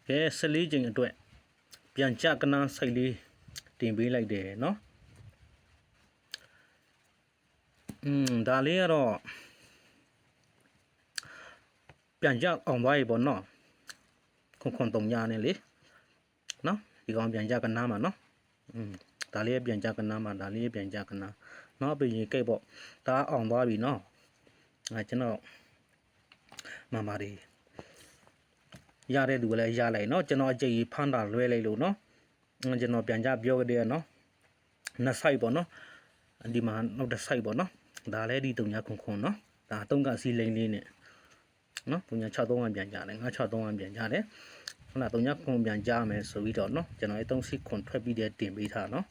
ကဲ14ချိန်အတွက်ပြန်ကြကနာစိတ်လေးတင်ပေးလိုက်တယ်เนาะဒါလေးကတော့ပြန်ကြအောင်သွားပြီပေါ့เนาะခွန်တုံညာနဲ့လေเนาะဒီကောင်ပြန်ကြကနာမှာเนาะဒါလေးပြန်ကြကနာမှာဒါလေးပြန်ကြကနာเนาะပြင်ကိတ်ပေါ့ဒါအောင်သွားပြီเนาะကျွန်တော်မမတွေရတဲ့သူလည်းရလိုက်เนาะကျွန်တော်အကြိတ်ဖမ်းတာလွဲလိုက်လို့เนาะကျွန်တော်ပြန်ကြပြောကြတယ်เนาะနှစ်ဆိုင်ပေါ့เนาะဒီမှာနောက်တစ်ဆိုင်ပေါ့เนาะဒါလည်းဒီတုံညာခွန်เนาะဒါတုံးကစီလိန်လေးနဲ့เนาะတုံညာ63ပြန်ကြတယ်963ပြန်ကြတယ်ခုနတုံညာခွန်ပြန်ကြမယ်ဆိုပြီးတော့เนาะကျွန်တော်အဲ3ခွန်ထွက်ပြီးတဲ့တင်ပေးထားเนาะ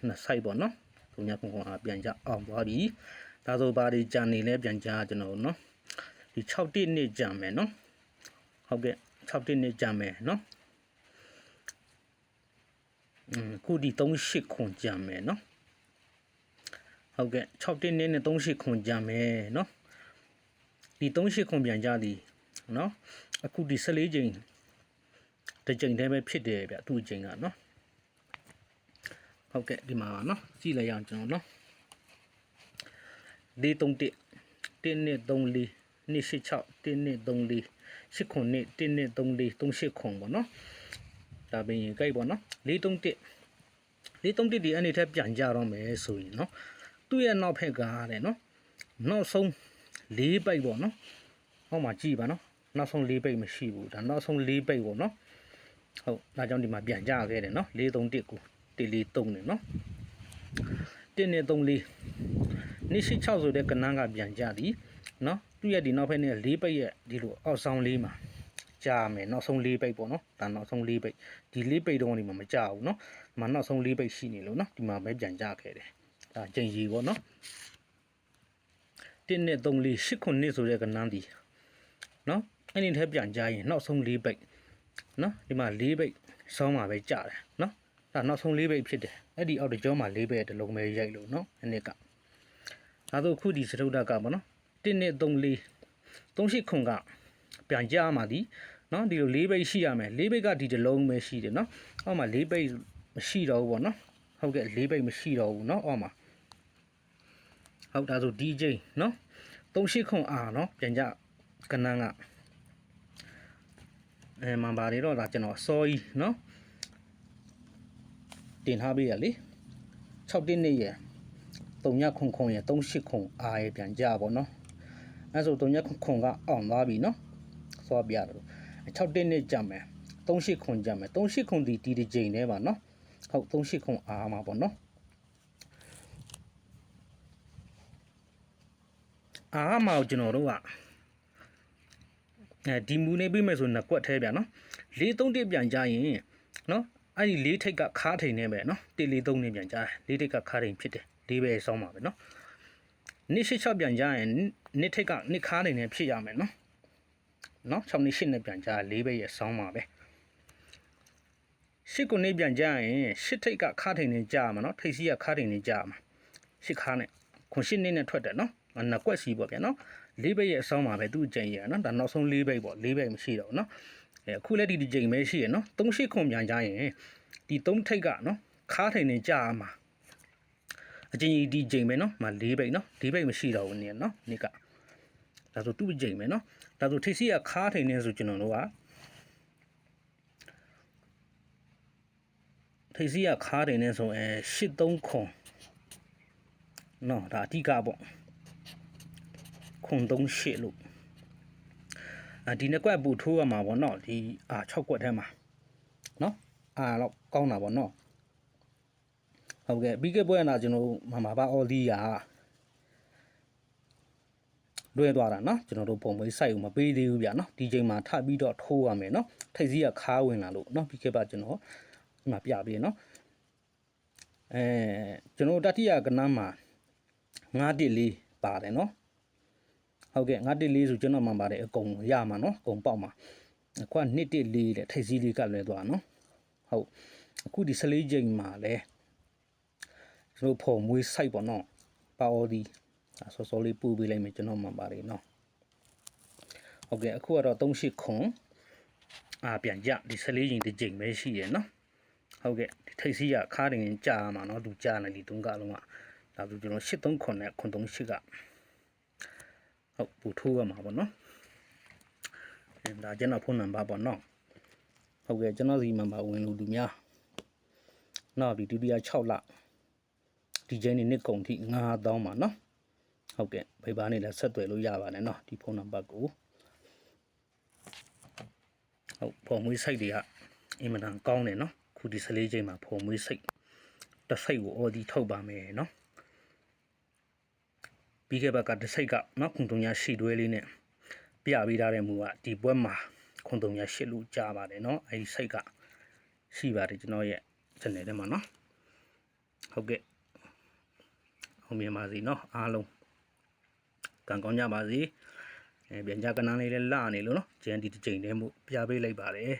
နှစ်ဆိုင်ပေါ့เนาะတုံညာခွန်ပြန်ကြအောင်သွားပြီဒါဆိုဘာတွေကြံနေလဲပြန်ကြကျွန်တော်เนาะဒီ6တိနှစ်ကြံမယ်เนาะဟုတ်ကဲ့6တိနှစ်ကြံမယ်เนาะခုဒီ38ခွန်ကြံမယ်เนาะဟုတ်ကဲ့6တိနှစ်နဲ့38ခွန်ကြံမယ်เนาะဒီ38ခွန်ပြန်ကြသည်เนาะအခုဒီ14ချိန်တစ်ချိန်တည်းပဲဖြစ်တယ်ဗျသူ့ချိန်ကเนาะဟုတ်ကဲ့ဒီမှာเนาะကြည့်လိုက်ရအောင်ကျွန်တော်เนาะ431 1234 286 1234 8ခွန်နဲ့1234 38ခွန်ပေါ့เนาะဒါပင်ကြိုက်ပေါ့เนาะ431ဒီအနေထက်ပြန်ကြတော့မယ်ဆိုရင်เนาะသူ့ရဲ့နောက်ဖက်ကတဲ့เนาะနောက်ဆုံး4ပိတ်ပေါ့เนาะဟောမှာကြည့်ပါเนาะနောက်ဆုံး4ပိတ်မရှိဘူးဒါနောက်ဆုံး4ပိတ်ပေါ့เนาะဟုတ်ဒါကြောင့်ဒီမှာပြန်ကြခဲ့တယ်เนาะ431ကို143နဲ့เนาะ1234 286ဆိုတဲ့ကနန်းကပြန်ကြသည်เนาะသူ့ရဲ့ဒီနောက်ဖက်နဲ့4ပိတ်ရဲ့ဒီလိုအောက်ဆောင်လေးမှာကြာမယ်နောက်ဆုံး4ပိတ်ပေါ့เนาะဒါနောက်ဆုံး4ပိတ်ဒီ4ပိတ်တော့ဒီမှာမကြာဘူးเนาะဒီမှာနောက်ဆုံး4ပိတ်ရှိနေလို့เนาะဒီမှာပဲပြန်ကြခဲ့တယ်ဒါချိန်ကြီးပေါ့เนาะ1နဲ့3 4 8ခုနှစ်ဆိုတဲ့ကနန်းဒီเนาะအဲ့ဒီထဲပြန်ကြရင်နောက်ဆုံး4ပိတ်เนาะဒီမှာ4ပိတ်ဆောင်းမှာပဲကြာတယ်เนาะဒါနောက်ဆုံး4ပိတ်ဖြစ်တယ်အဲ့ဒီအောက်တကြောမှာ4ပိတ်တလုံးပဲရိုက်လို့เนาะအနစ်ကဒါဆိုခုဒီစတုဒ္ဒကပေါ့เนาะ1နဲ့3 4 38ခုကပြန်ကြမှာဒီเนาะဒီလို4ပိတ်ရှိရမယ်4ပိတ်ကဒီတလုံးပဲရှိတယ်เนาะအောက်မှာ4ပိတ်မရှိတော့ဘူးပေါ့เนาะဟုတ်ကဲ့4ပိတ်မရှိတော့ဘူးเนาะအောက်မှာဟုတ်ဒါဆိုဒီချိန်เนาะ38ခွန်အားเนาะပြန်ကြကနန်းကမန်ပါတွေတော့ဒါကျွန်တော်စောကြီးเนาะတင်ထားပေးရလေ6တင်းနေရ3ညခွန်ရ38ခွန်အားရပြန်ကြပါเนาะအဲဆို3ညခွန်ကအောင်သွားပြီเนาะစောပြရတယ်6တင်းနေကြမယ်38ခွန်ကြမယ်38ခွန်ဒီချိန်ထဲပါเนาะဟုတ်38ခွန်အားမှာပေါ့เนาะအားမှာကျွန်တော်တို့ကဒီမူနေပြီးမယ်ဆိုနှစ်ကွက်သေးဗျာနော်431ပြန်ကြရင်နော်အဲ့ဒီ4ထိပ်ကခါထိန်နေပဲနော်143နဲ့ပြန်ကြတယ်4ထိပ်ကခါထိန်ဖြစ်တယ်4ပဲဆောင်းပါပဲနော်286ပြန်ကြရင်2ထိပ်က2ခါထိန်နေဖြစ်ရမယ်နော်6နဲ့8နဲ့ပြန်ကြ4ပဲရဲ့ဆောင်းပါပဲ8ကိုနေပြန်ကြရင်8ထိပ်ကခါထိန်နေကြမှာနော်ထိပ်စီးကခါထိန်နေကြမှာ8ခါနဲ့ခွန်8နဲ့ထွက်တယ်နော်နှစ်ကွက်စီပေါ့ဗျာနော်4ဘိတ်ရဲ့အဆောင်မှာပဲသူ့ကြိမ်ရနော်ဒါနောက်ဆုံး4ဘိတ်ပေါ့4ဘိတ်မရှိတော့ဘူးနော်အခုလည်းဒီကြိမ်ပဲရှိရနော်38ခွန်ပြန်ကြရင်ဒီ3ထိပ်ကနော်ခါထိန်နေကြာမှာအချင်းကြီးဒီကြိမ်ပဲနော်မ4ဘိတ်နော်4ဘိတ်မရှိတော့ဘူးနည်းနော်နေ့ကဒါဆိုသူ့ကြိမ်ပဲနော်ဒါဆိုထိပ်စီကခါထိန်နေဆိုကျွန်တော်တို့ကထိပ်စီကခါထိန်နေဆို83ခွန်နော်ဒါအတိကပေါ့ခွန်38လို့ဒီနှစ်ကွက်ပူထိုးရမှာပေါ့နော်ဒီ6ကွက်ထဲမှာနော်တော့ကောင်းတာပေါ့နော်ဟုတ်ကဲ့ပြီးခဲ့ပွဲကကျွန်တော်မပါအော်ဒီယာလွဲသွားတာနော်ကျွန်တော်တို့ပုံမေးစိုက်ဦးမပေးသေးဘူးဗျာနော်ဒီချိန်မှာထပြီးတော့ထိုးရမယ်နော်ထိပ်စီးကခါဝင်လာလို့နော်ပြီးခဲ့ပါကျွန်တော်ဒီမှာပြပေးနော်ကျွန်တော်တတိယကနန်းမှာ914ပါတယ်နော်ဟုတ်ကဲ့914ဆိုကျွန်တော်မှန်ပါတယ်အကုန်ရမှာနော်အကုန်ပေါက်မှာအခုက214တဲ့ထိပ်စီးလေးကလွဲသွားနော်ဟုတ်အခုဒီ14ချိန်မှာလဲကျွန်တော်ပုံမွေးစိုက်ပေါ့နော်ပါအော်ဒီစောစောလေးပူပေးလိုက်မယ်ကျွန်တော်မှန်ပါတယ်နော်ဟုတ်ကဲ့အခုကတော့38ခွန် ပြန်ကြဒီ14ရင်တစ်ကြိမ်ပဲရှိရနော်ဟုတ်ကဲ့ဒီထိတ်စီးကခါးတင်ကြာမှာနော်သူကြာနေဒီ3ကလုံးကဒါဆိုကျွန်တော်839နဲ့938ကဟုတ်ပူထိုးရမှာပေါ့နော်ဒါကျွန်တော်ဖုန်းနံပါတ်ပေါ့နော်ဟုတ်ကဲ့ကျွန်တော်စီမှာပါဝင်လို့လူများနောက်ဒီဒုတိယ6လဒီချိန်နေနှစ်ကုန်ထိ9000ပါနော်ဟုတ်ကဲ့ဖိပါနေလဲဆက်သွယ်လို့ရပါတယ်နော်ဒီဖုန်းနံပါတ်ကိုဟုတ်ပုံမွေးစိတ်တွေကအင်မတန်ကောင်းတယ်နော်ခုဒီ14ချိန်မှာပုံမွေးစိတ်တစ်စိတ်ကိုအော်ဒီထုတ်ပါမယ်နော်ပြီးခဲ့ဘက်ကတစ်စိတ်ကနော်ခုံတုံညာရှိတွဲလေးနဲ့ပြပေးထားတဲ့မူကဒီဘွက်မှာခုံတုံညာရှစ်လို့ကြားပါတယ်နော်အဲဒီစိတ်ကရှိပါတယ်ကျွန်တော်ရဲ့ channel ထဲမှာနော်ဟုတ်ကဲ့အောင်မြင်ပါစေနော်အားလုံးကံကောင်းကြပါစေပြန်ကြကနန်းလေးလည်းလာနေလို့နော်ကျန်ဒီတစ်ချိန်တည်းမှုပြပေးလိုက်ပါတယ်